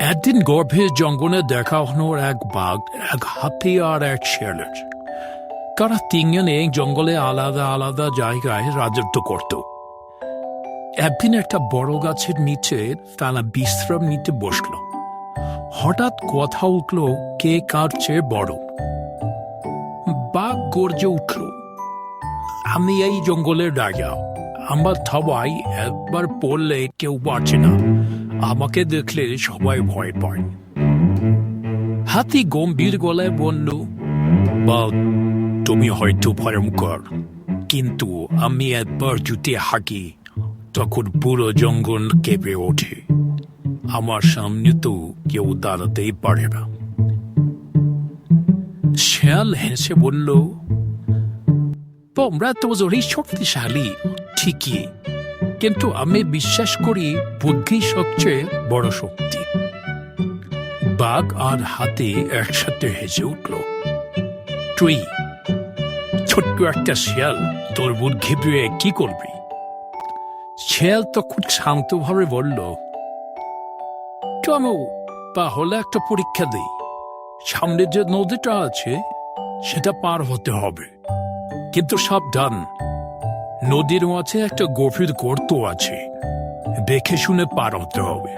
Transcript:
একদিন গর্ভের জঙ্গলে দেখা হলো এক বাঘ, এক হাতি আর এক শেয়ালের। তারা তিনজনে জঙ্গলে আলাদা আলাদা জায়গায় রাজত্ব করত। একদিন একটা বড় গাছের নিচে তারা বিশ্রাম নিতে বসল। হঠাৎ কথা উঠল, কে কার চেয়ে বড়। বাঘ গর্জে উঠল, আমি এই জঙ্গলের রাজা, আমার থাবায় একবার পড়লে কেউ বাঁচে না, আমাকে দেখলে সবাই ভয় পায়। হাতি গম্ভীর গলায় বলল, বাঘ, তুমি হয়তো ভয়ঙ্কর, কিন্তু আমি একবার যদি হাঁকি তখন পুরো জঙ্গল কেঁপে ওঠে, আমার সামনে তো কেউ দাঁড়াতেই পারে না। শেয়াল হেসে বলল, তোমরা তো জোরেই শক্তিশালী ঠিকই, কিন্তু আমি বিশ্বাস করি বুদ্ধি সবচেয়ে বড় শক্তি। বাঘ আর হাতি একসাথে হেসে উঠল। তুই ছোট্ট একটা শিয়াল, তোর বুদ্ধি দিয়ে কি করবি? শিয়াল তখন শান্তভাবে বলল, চলো তাহলে একটা পরীক্ষা দিই। সামনে যে নদীটা আছে সেটা পার হতে হবে, কিন্তু সাবধান, নদীর মাঝে একটা গভীর গর্ত আছে, দেখে শুনে পার হতে হবে।